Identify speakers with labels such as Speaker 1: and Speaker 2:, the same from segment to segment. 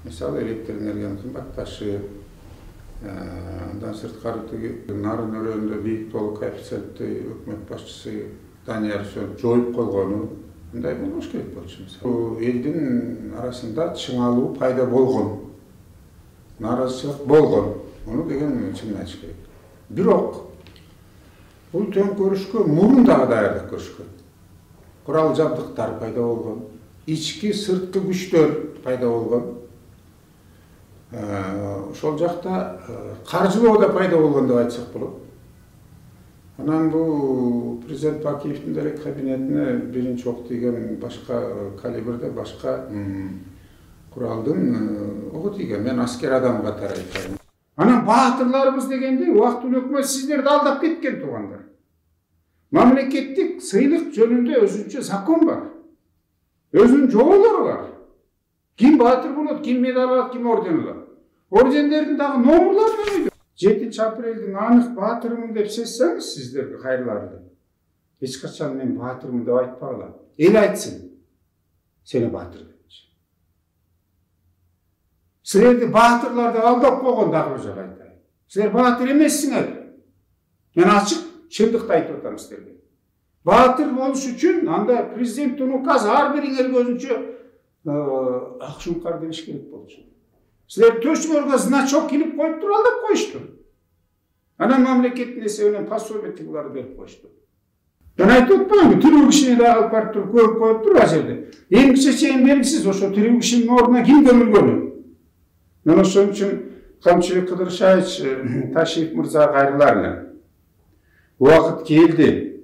Speaker 1: Мисалы электр энергиянын кымбатташы, андан сырткары нарын өрөөнүндө бийик толук коэффициенттүү өкмөт башчысы Данияр Сөз жоюп койгону мындай болбош керек болчу. Бул элдин арасында чыңалуу пайда болгон, нааразычылык болгон, муну деген чын айтыш керек. Бирок бул төңкөрүшкө мурун дагы даярдык көрүшкөн. Курал жабдыктар пайда болгон, ички сырткы күчтөр пайда болгон. Ошол жакта каржылоо да пайда болгон деп айтсак болот. Анан бул президент Бакиевдин деле кабинетине биринчи ок тийген башка калибрде башка куралдын ого тийген. Мен аскер адам катары айтайын. Анан баатырларыбыз дегенде убактылуу өкмөт сиздерди алдап кеткен туугандар. Мамлекеттик сыйлык жөнүндө өзүнчө закон бар. Өзүнүн жоболору бар. Ким баатыр болот, ким медаль алат, ким орден алат. Ордендердин дагы номерлары менен 7 апрелдин анык баатырмын деп сезсеңиз сиздерге кайрыларды. Эч качан мен баатырмын деп айтпагыла. Эл айтсын. Сени баатыр депчи. Силерди баатырларды алдап койгон дагы бир жагы айтайын. Силер баатыр эмессиңер. Мен ачык чындыкты айтып атам силерге. Баатыр болуш үчүн анда президенттин указы ар бириңерге өзүнчө ак шуңкар бериш керек болчу. Силер төшүңөргө значок илип коюп туруп алдап коюшту. Анан мамлекеттин эсебинен пособие тыгыларды берип коюшту. Мен айтып атпаймынбы, тирүү кишини да алып барып туруп көмүп коюп туруп ал жерде. Эң чечейин белгисиз, ошо тирүү кишинин ордуна ким көмүлгөнү. Мен ошон үчүн Камчыбек Кыдыршаевич Ташиев мырзага кайрылар элем. Убакыт келди.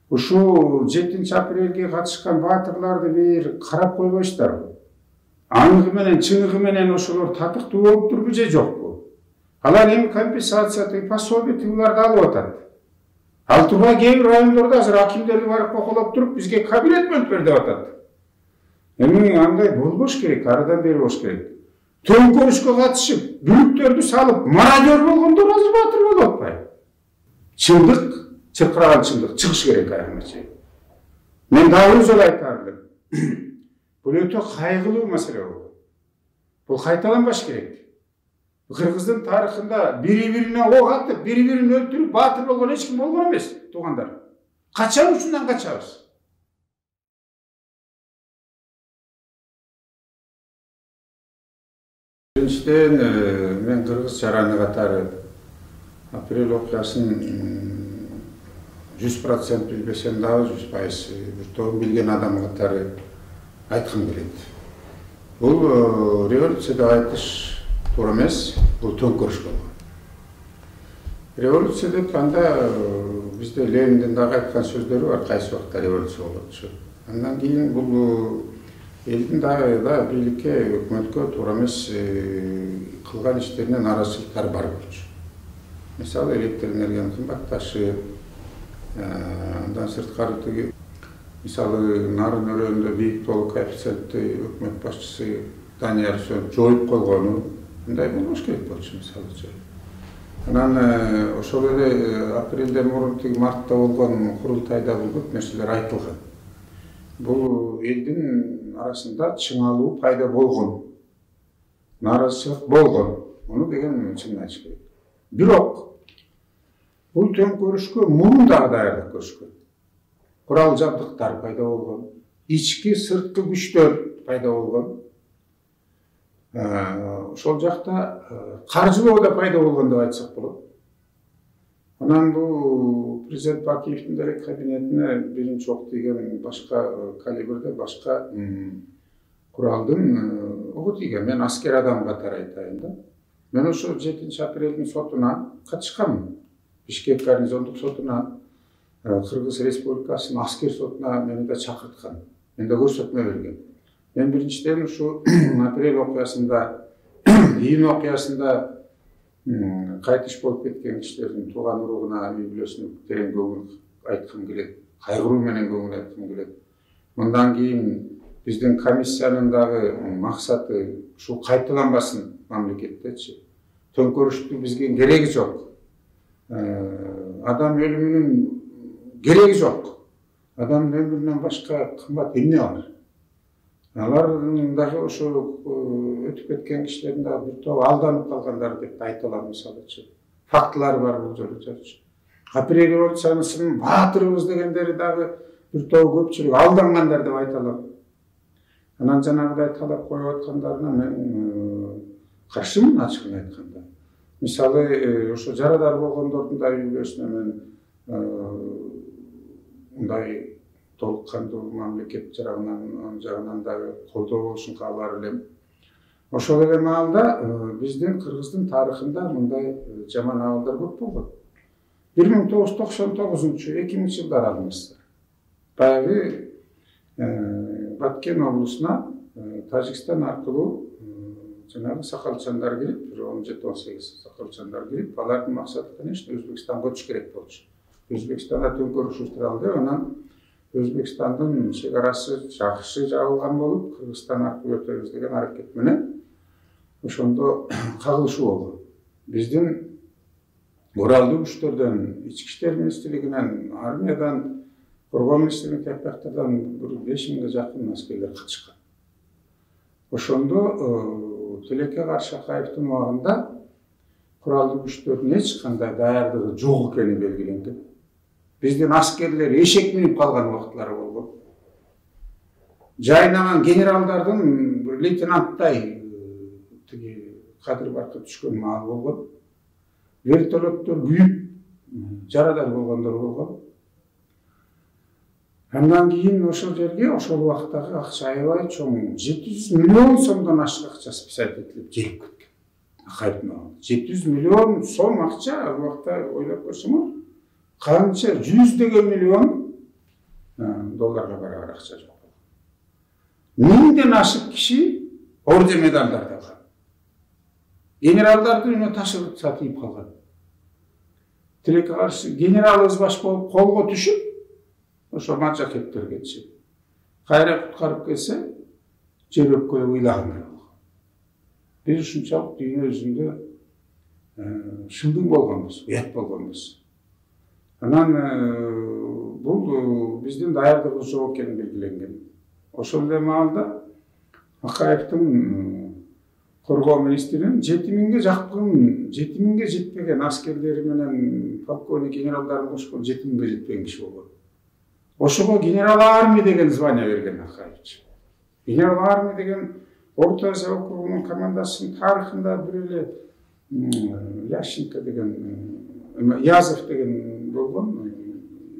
Speaker 1: Ушул 7 апрелге катышкан баатырларды бир карап койбойсуздарбы? Анығы менен, чыңығы менен ошолор татыктуу болуп турбу же жокпу? Алар эми компенсация пособие тыгыларды алып атат. Ал тургай кээ бир райондордо азыр акимдерди барып коколоп туруп бизге кабинет бөлүп бер деп атат. Эми андай болбош керек, арыдан бери болуш керек. Төңкөрүшкө катышып, бүлүктөрдү салып, мародер болгондор азыр баатыр болуп атпайбы? Чындык, чыркыраган чындык чыгыш керек айырмача. Мен дагы бир жолу айтар элем. Бул өтө кайгылуу маселе болду. Бул кайталанбаш керек. Кыргыздын тарыхында бири-бирине ок атып, бири-бирин өлтүрүп, баатыр болгон эч ким болгон эмес, туугандар. Качан ушундан качабыз? Биринчиден, мен кыргыз жараны катары апрель окуясын 100% билбесем дагы 100% бир билген адам катары айткым келет. Бул революция деп айтыш туура эмес, бул төңкөрүш болгон. Революция деп анда бизде Лениндин дагы айткан сөздөрү бар, кайсы убакта революция болотчу. Андан кийин бул элдин дагы бийликке, өкмөткө туура эмес кылган иштерине нааразычылыктар бар болчу. Мисалы электр энергиянын кымбатташы, андан сырткары мисалы нарын өрөөнүндө бийик толук коэффициенттүү өкмөт башчысы Данияр Сөз жоюп койгону мындай болбош керек болчу мисалычы. Анан ошол эле апрелден мурун мартта болгон курултайда бул көп нерселер айтылган. Бул элдин арасында чыңалуу пайда болгон, нааразычылык болгон, муну деген чын айтыш керек. Бирок бул төңкөрүшкө мурун дагы даярдык көрүшкөн. Курал жабдыктар пайда болгон, ички сырткы күчтөр пайда болгон. Ошол жакта каржылоо да пайда болгон деп айтсак болот. Анан бул президент Бакиевдин деле кабинетине биринчи ок тийген башка калибрде башка куралдын ого тийген. Мен аскер адам катары айтайын да. Мен ошо 7 апрелдин сотуна катышканмын. Бишкек гарнизондук сотуна, Кыргыз Республикасынын аскер сотуна мени да чакырткан. Мен да көрсөтмө берген. Мен биринчиден ушу апрель окуясында, июнь окуясында кайтыш болуп кеткен кишилердин тууган уругуна, үй бүлөсүнө терең көңүл айткым келет, кайгыруу менен көңүл айткым келет. Мындан кийин биздин комиссиянын дагы максаты ушул кайталанбасын мамлекеттечи. Төңкөрүштү бизге кереги жок. Адам өлүмүнүн кереги жок. Адам өмүрүнөн башка кымбат эмне бар? Алардын дагы ошо өтүп кеткен кишилердин дагы бир топ алданып калгандар деп айта алам. Мисалычы фактылар бар бул жерде. Апрель революциясынын баатырыбыз дегендери дагы бир топ көпчүлүк алдангандар деп айта алам. Анан жанагыдай талап коюп аткандарына мен каршымын, ачыгын айтканда. Мисалы ошо жарадар болгондордун да үй бүлөсүнө мен мындай толук кандуу мамлекет жагынан дагы колдоо болушун каалар элем. Ошол эле маалда биздин Кыргыздын тарыхында мындай жаман абалдар көп болгон. 1999-2000 жылдар алыңыздар. Баягы Баткен облусуна Тажикстан аркылуу жанагы сакалчандар кирип, 17-18 сакалчандар кирип, алардын максаты, конечно, Өзбекстанга өтүш керек болчу. Өзбекстанда төңкөрүш учуралды, анан Өзбекстандын чегарасы жакшы жабылган болуп, Кыргызстан аркылуу өтөбүз деген аракет менен ошондо кагылышуу болгон. Биздин Уралдуу күчтөрдөн, ички иштер министрлигинен, армиядан, коргоо министрлигинин тепактардан 5000ге жакын аскерлер катышкан. Ошондо тилекке каршы Акаевдин убагында куралдуу күчтөрдүн эч кандай даярдыгы жок экени белгиленген. Биздин аскерлер эшек минип калган убактылары болгон. Жайнаган генералдардын бир лейтенанттай тиги кадыр баркы түшкөн маал болгон. Вертолеттор күйүп, жарадар болгондор болгон. Андан кийин ошол жерге ошол убактагы акча аябай чоң 700 миллион сомдон ашык акча списать этилип желип кеткен. Акаевдин 700 миллион сом акча ал убакта ойлоп көрсөңөр, канча 100 миллион долларга барабар акча жок. 1000ден ашык киши орден медалдар алган. Генералдарды үйүнө ташып сатып калган. Тилекке каршы генерал ызбаш болуп колго түшүп, ошо маджахеттерге чыгып, кайра куткарып келсе, жер өпкөй ыйлагандар болгон. Биз ушунчалык дүйнө жүзүндө шылдың болгонбуз, уят болгонбуз. Анан бул биздин даярдыгыбыз жок экени белгиленген. Ошол эле маалда Акаевдин коргоо министринин 7000ге жакын, 7000ге жетпеген аскерлери менен полковник генералдарын кошкон 7000ге жетпеген киши болгон. Ошого генерал армия деген звание берген Акаевич. Генерал армия деген Орто Азия округунун командасынын тарыхында бир эле Ященко деген, Язов деген болгон,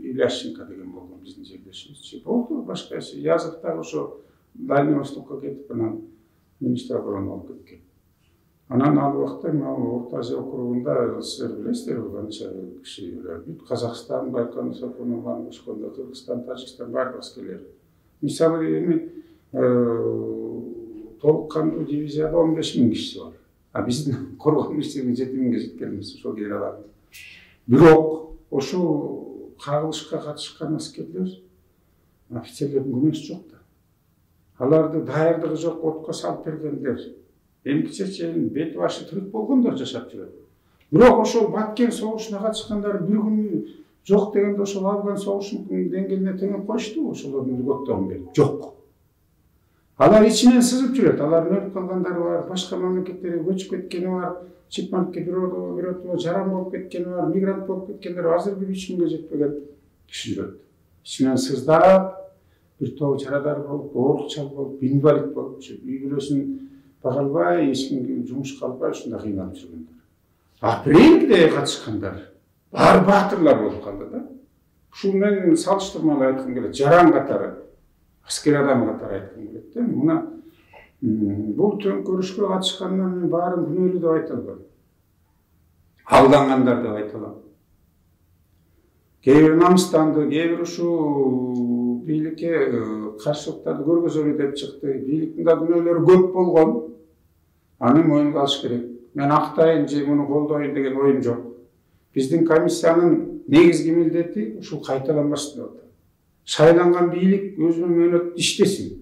Speaker 1: Ильященко деген болгон биздин жерлешибиз. Болду, башка эсе. Язов дагы ошо Дальний Востокко кетип, анан министр обороны болуп кеткен. Анан ал убакта Орто Азия округунда силер билесиздер, канча кишилер бүт Казакстан, Байконур, Сафонован, Башконда, Кыргызстан, Тажикстан баардык аскерлер. Мисалы эми толук кандуу дивизияда 15.000 киши бар. А биздин коргоо министрлигинин 7.000ге жеткенбиз ошол генералдар. Бирок ошол кагылышка катышкан аскерлер, офицерлердин күнөөсү жок да. Аларды даярдыгы жок отко салып бергендер. Эмгиче чейин бет башы тирик болгондор жашап жүрөт. Бирок ошол Баткен согушуна катышкандар бир күнү жок дегенде ошол Афган согушунун деңгээлине теңеп коюшту, ошолордун үлгөттөрүн берип. Жок. Алар ичинен сызып жүрөт. Алар өлүп калгандары бар, башка мамлекеттерге көчүп кеткени бар, Чипманкке бирөө жаран болуп кеткени бар, мигрант болуп кеткендер азыр бир 3000ге жетпеген киши жүрөт. Ичинен сыздап, бир топ жарадар болуп, оорукчал болуп, инвалид болуп, үй бүлөсүн бага албай, эч кимге жумушка албай ушундай кыйналып жүргөндөр. Апрелде катышкандар бар баатырлар болуп калды да. Ушул мен салыштырмалуу айткым келет, жаран катары, аскер адам катары айткым келет да. Мына бул төңкөрүшкө катышкандан мен баарын күнөөлүү деп айта албайм. Алдангандар деп айта алам. Кээ бир намыстанды, кээ бир ушул бийликке каршылыктарды көргөзөлү деп чыкты. Бийликтин да күнөөлөрү көп болгон. Аны мойнуна алыш керек. Мен актайын же муну колдойын деген оюм жок. Биздин комиссиянын негизги милдети ушул кайталанбасын деп атат. Шайланган бийлик өзүнүн мөөнөтүн иштесин.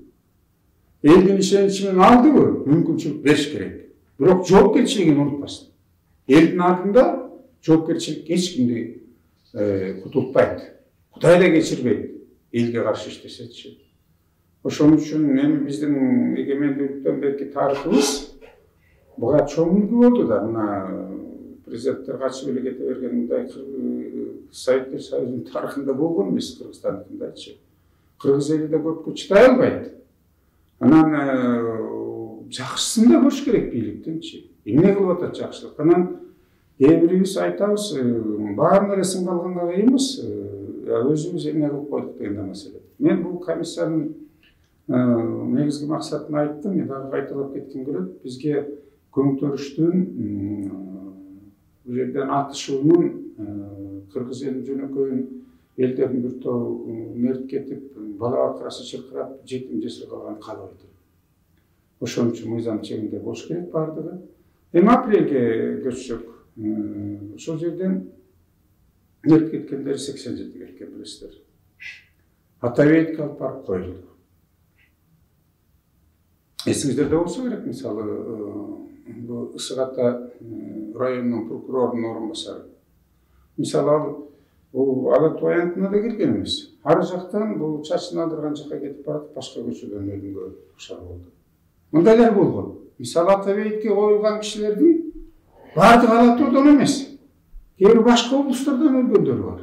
Speaker 1: Элдин ишеничи менен алдыбы? Мүмкүнчүлүк бериш керек. Бирок жоопкерчилигин унутпасын. Элдин алдында жоопкерчилик эч кимди кутултпайт. Кудай да кечирбейт. Элге каршы иштесечи. Ошон үчүн эми биздин эгемендүүлүктөн берки тарыхыбыз буга чоң үлгү болду да. Мына президенттер качып эле кете берген мындай Советтер Союзунун тарыхында болгон эмес, Кыргызстандыкындайчы. Кыргыз эли да көпкө чыдай албайт. Анан жакшысын да көрүш керек бийликтинчи. Эмне кылып атат жакшылык? Анан кээ бирибиз айтабыз, баарын эле сынга алганга кыйынбыз, өзүбүз эмне кылып койдук деген маселе. Мен бул комиссиянын негизги максатын айттым, мен дагы кайталап кетким келет. Бизге көмүктөрүштүн бул жерден атышуунун Кыргыз элинин жөнөкөйүн элдердин бир тобу мерт кетип, бала бакырасы чыркырап, жетим жесир калган каалабайт. Ошон үчүн мыйзам чегинде болуш керек бардыгы. Эми апрелге көчсөк, ошол жерден мерт кеткендер 87 экен, билесиздер. Атабейитке алып барып коюлду. Эсиңиздерде болсо керек, мисалы, бул Ысык Ата районунун прокурорунун орун басары. Мисалы, бул Ала Тоянтына да келген эмес. Ар жактан бул чачын алдырган жакка кетип барып, башка көчөдөн өлүмгө душар болду. Мындайлар болгон. Мисалы, Атабейитке коюлган кишилердин бардыгы Ала Тоодон эмес. Кээ бир башка облустардан өлгөндөр бар.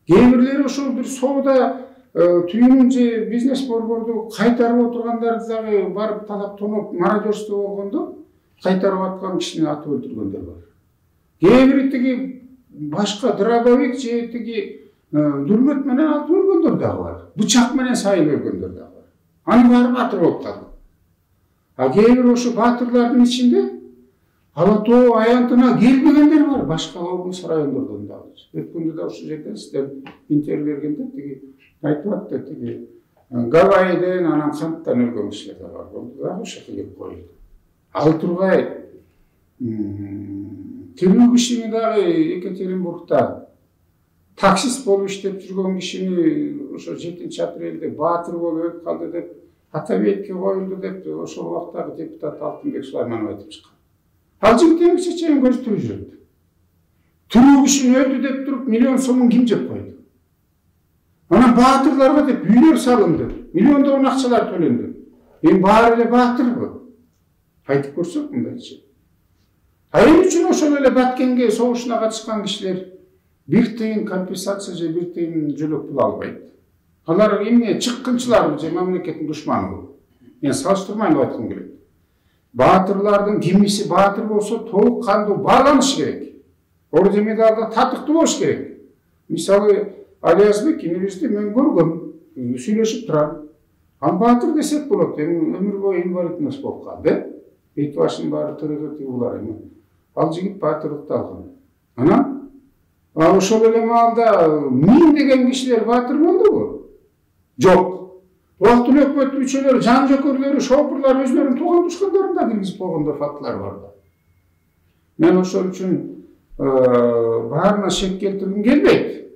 Speaker 1: Кээ бирлери ошол бир соода түйүнүн же бизнес борборду кайтарып отургандарды дагы барып талап тоноп мародерство болгондо кайтарып аткан кишини атып өлтүргөндөр бар. Кээ бири тиги башка дробовик же тиги дүрмөт менен атып өлгөндөр дагы бар. Бычак менен сайып өлгөндөр дагы бар. Аны баары баатыр болуп калды. А кээ бир ошо баатырлардын ичинде Ала Тоо аянтына келбегендер бар, башка облус райондордон дагы. Өткөндө да ошол жерден сиздер интервью бергенде тиги айтып атты, тиги Гавайиден анан канттан өлгөн кишилер да бар. Дагы ошол жерге келип коюлду. Ал тургай тирүү кишини дагы Екатеринбургда таксист болуп иштеп жүргөн кишини ошо 7-апрелде баатыр болуп өлүп калды деп Атабейитке коюлду деп ошол убактагы депутат Алтынбек Сулайманов айтып чыккан. Ал жигит эми чечен көз түрүп жүрөт. Тирүү кишини өлдү деп туруп миллион сомун ким жеп койду? Анан баатырларга деп үйлөр салынды, миллиондогон акчалар төлөндү. Эми баары эле баатырбы? Айтып көрсөк мындайчы. А эмне үчүн ошол эле Баткенге согушуна катышкан кишилер бир тыйын компенсация же бир тыйын жөлөк пул албайт? Алар эмне чыккынчыларбы же мамлекеттин душманыбы? Мен салыштырмай айткым келет. Баатырлардын кимиси баатыр болсо толук кандуу бааланыш керек. Орден медалга татыктуу болуш керек. Мисалы, Алиязбек инибизди мен көргөм, сүйлөшүп турам. Ал баатыр десек болот, эми өмүр бою инвалидность болуп калды. Эт башын баары тырыгы тыгуулар эми. Ал жигит баатырлыкты алган. Анан ошол эле маалда миң деген кишилер баатыр болдубу? Жок. Убактылуу өкмөт мүчөлөрү, жан жөкөрлөрү, шопурлар өзлөрүнүн тууган тушкандарын да киргизип койгондор фактылар бар да. Мен ошол үчүн баарына шек келтиргим келбейт.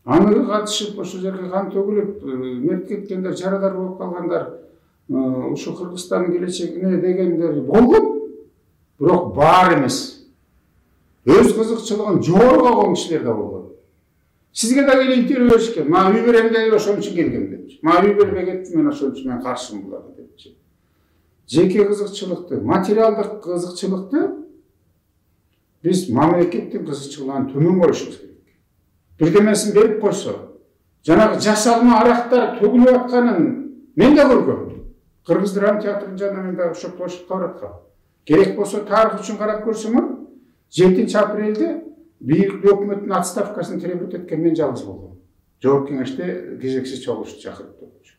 Speaker 1: Аны катышып, ошол жерге кан төгүлүп, мерт кеткендер, жарадар болуп калгандар, ушу Кыргызстандын келечегине дегендер болгон. Бирок баар эмес. Өз кызыкчылыгын жогору койгон кишилер да болгон. Сизге да келип интервью беришкен. Мага үй беремдер ошон үчүн келгем депчи. Мага үй бербей кетти, мен ошон үчүн мен каршымын буларга депчи. Жеке кызыкчылыкты, материалдык кызыкчылыкты биз мамлекеттин кызыкчылыгынан төмөн коюшубуз керек. Бирдемесин берип койсо, жанагы жасалма арактар төгүлүп атканын мен да көргөм. Кыргыз драма театрынын жанына мен дагы ошо площадька бараткам. Керек болсо тарых үчүн карап көрсөңөр, 7-апрелде бийиктүү өкмөттүн отставкасын требут эткен мен жалгыз болгом. Жогорку кеңеште кезексиз чогулушту чакырып турчу.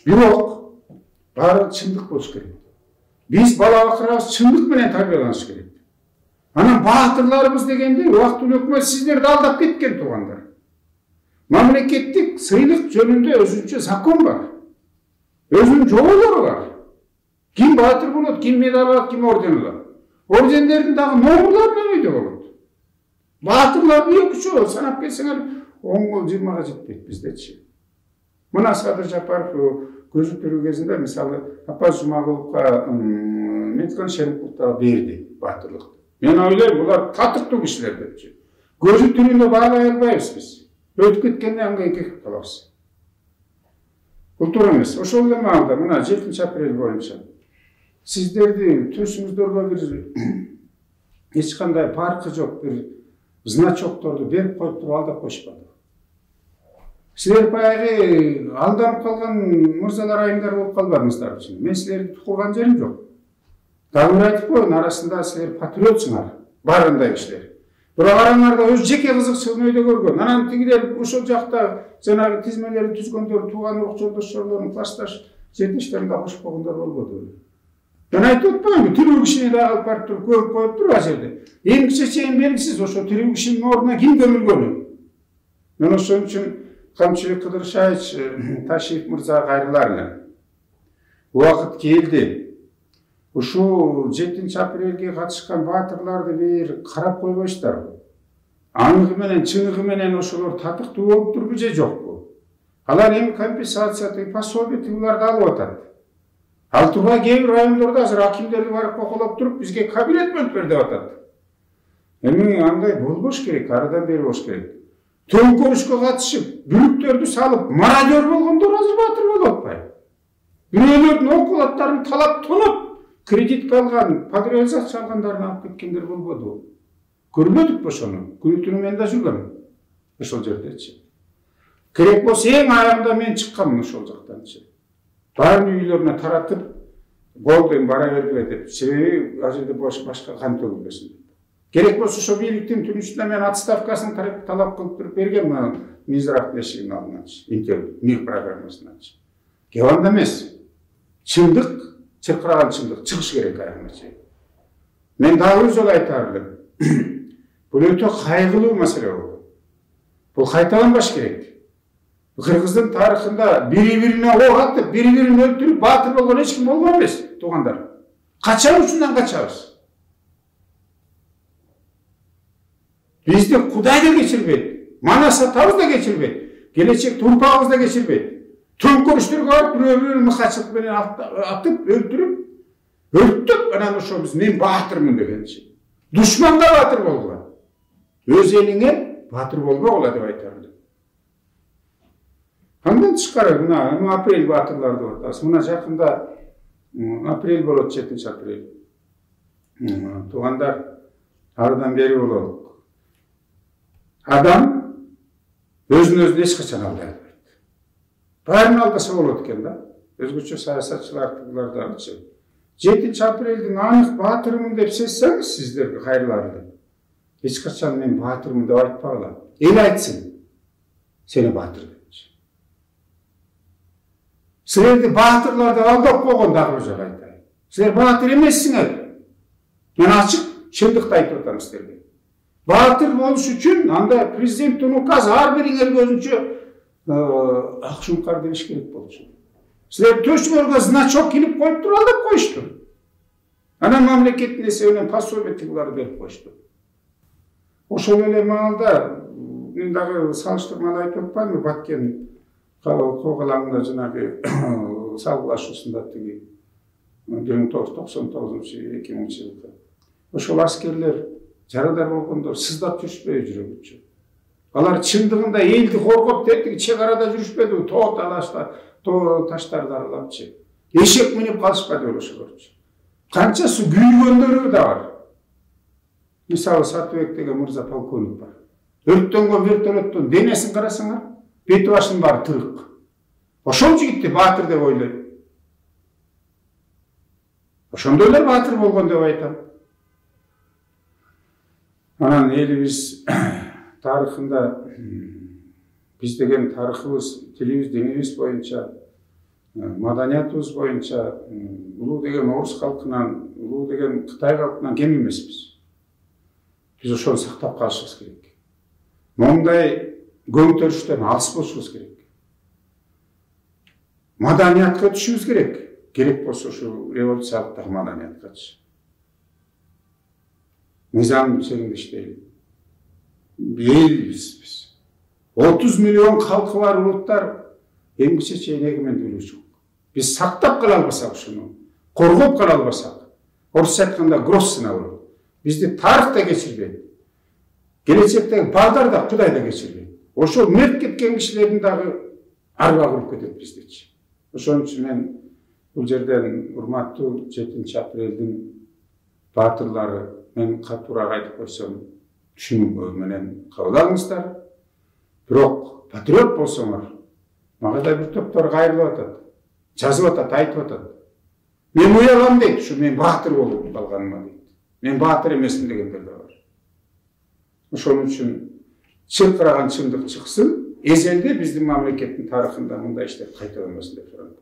Speaker 1: Бирок баары чындык болуш керек. Биз бала бакырабыз чындык менен тарбияланыш керек. Анан баатырларыбыз дегенде убактылуу өкмөт сиздерди алдап кеткен туугандар. Мамлекеттик сыйлык жөнүндө өзүнчө закон бар. Өзүнүн жоболору бар. Ким баатыр болот, ким медаль алат, ким орден алат. Ордендердин дагы номурлары немеде болот. Баатырлар 2-3 санап келсеңер 10-20 жетпейт биздечи. Мына Садыр Жапаров көзү тирүү кезинде мисалы Апаз Жумагуловго Меткан Шериповго берди баатырлыкты. Мен ойлойм, булар татыктуу кишилер депчи. Көзү тирүүнө баалай албайбыз биз. Өтүп кеткенден кийин кетип калабыз. Былтыр эмес, ошол эле маалда мына 7-апрель боюнча сиздердин төсүңүздөргө бир эч кандай паркы жок бир значокторду берип коюп туруп алдап коюшпады. Силер баягы алданып калган мырзалар айымдар болуп калбадыңыздарбы? Мен силерди курган жерим жок. Дагы бир айтып коеюн, арасында силер патриотсуңар, бар андай кишилер. Бирок араңарда өз жеке кызыкчылыгын өйдө көргөн. Анан тигилер ошол жакта жанагы тизмелерди түзгөндөр, тууган урук жолдошчорлорун классташ жетиштеринде кошпогондор болбодубу? Мен айтып атпаймынбы, тирүү кишини дагы алып барып туруп көмүп коюп туруп ал жерде. Эң чечен белгисиз, ошо тирүү кишинин ордуна ким көмүлгөнү. Мен ошон үчүн Камчыбек Кыдыршаевич Ташиев мырзага кайрылар элем. Убакыт келди. Ушул 7-апрелге катышкан баатырларды бир карап койбойсуздарбы? Анығы менен, чыныгы менен ошолор татыктуу болуптурбу же жокпу? Алар эми компенсация пособие тыгыларды алып атат. Ал тургай кээ бир райондордо азыр акимдерди барып коколоп туруп бизге кабинет бөлүп бер деп атат. Эми андай болбош керек, арыдан бери болуш керек. Төңкөрүшкө катышып, бүлүктөрдү салып, мародер болгондор азыр баатыр болуп атпайбы? Бирөөлөрдүн окулаттарын талап тонуп, кредит алган, патриотизация алгандарын алып кеткендер болбодубу? Көрбөдүкпү ошону? Күнү түнү мен да жүргөм ошол жердечи. Керек болсо эң аягында мен чыкканмын ошол жактанчы. Баарын үйлөрүнө таратып, болду эми бара бергиле деп, себеби ал жерде башка кан төгүлбөсүн. Керек болсо ошо бийликтин түнүчүндө мен отставкасын талап кылып туруп бергем Минздравдын эшигинин алдынанчы, интервью, мир программасынанчы. Кеп анда эмес. Чындык, чыркыраган чындык чыгыш керек аягына. Мен дагы бир жолу айтаар элем. Бул өтө кайгылуу маселе болду. Бул кайталанбаш керек. Кыргыздын тарыхында бири-бирине ок атып, бири-бирин өлтүрүп, баатыр болгон эч ким болгон эмес, туугандар. Качан ушундан качабыз? Бизди Кудай да кечирбейт, Манас атабыз да кечирбейт, келечек урпагыбыз да кечирбейт. Төңкөрүштөргө барып бирөө-бирөөнү мыкачылык менен атып, өлтүрүп, анан ошо биз мен баатырмын дегенчи. Душманга баатыр болгула. Өз элиңе баатыр болбогула деп айтам. Андан тышкары мына апрель баатырларды атасыз. Мына жакында апрель болот, 7-апрель. Туугандар, арыдан бери болот. Адам өзүн эч качан албай албайт. Баарын алдаса болот экен да. Өзгөчө саясатчылардагычы. 7-апрелдин анык баатырмын деп сезсеңиз сиздерге кайрылар. Эч качан мен баатырмын деп айтпагыла. Эл айтсын. Сени баатыр депчи. Силерди баатырларды алдап койгон дагы бир жолу айтайын. Силер баатыр эмессиңер. Мен ачык чындыкты айтып атам силерге. Баатыр болуш үчүн анда президенттин указы ар бириңерге өзүнчө ак шуңкар бериш керек болчу. Силер төшүңөргө значок килип коюп туруп алдап коюшту. Анан мамлекеттин эсебинен пособие тыгыларды берип коюшту. Ошол эле маалда мен дагы салыштырмалуу айтып атпаймынбы, Баткен Когалаңында жанагы салгылашуусунда тиги 1999-2000 жылы. Ошол аскерлер жарадар болгондор сыздап жүрүшпөйбү жүрөгүчү. Алар чындыгында элди коргоп тетиги чек арада жүрүшпөдүбү, тоо талашта, тоо таштарды аралапчы. Эшек минип калышпады ошолорчу. Канчасы күйгөндөрү да бар. Мисалы Сатыбек деген мырза полковник бар. Өрттөнгөн вертолеттон денесин карасаңар, бети башынын баары тырык. Ошол жигитти баатыр деп ойлойм. Ошондойлор баатыр болгон деп айтам. Анан элибиз тарыхында биз деген тарыхыбыз, тилибиз, динибиз боюнча, маданиятыбыз боюнча улуу деген орус калкынан, улуу деген Кытай калкынан кем эмеспиз. Биз ошону сактап калышыбыз керек. Мондай көңтөрүштөн алыс болушубуз керек. Маданиятка түшүбүз керек. Керек болсо ошо революциялык маданияткачы. Мыйзам чегинде иштейли. Элбиз биз. 30 миллион калкы бар улуттар эмгиче чейин эгемендүүлүгү жок. Биз сактап кала албасак ушуну, коргоп кала албасак, орусча айтканда гроссына болот. Бизди тарых да кечирбейт. Келечектеги Багдар да Кудай да кечирбейт. Ошол мерт кеткен кишилердин дагы арба кылып кетет биздичи. Ошон үчүн мен бул жерден урматтуу 7-апрелдин баатырлары, мен катуураак айтып койсом, түшүнүү менен кабыл алыңыздар. Бирок патриот болсоңор, мага да бир топтор кайрылып атат, жазып атат, айтып атат. Мен уялам дейт, ушу мен баатыр болуп калганыма дейт. Мен баатыр эмесмин дегендер да бар. Ошон үчүн чыркыраган чындык чыксын, эзелде биздин мамлекеттин тарыхында мындай иштер кайталанбасын деп сурайм.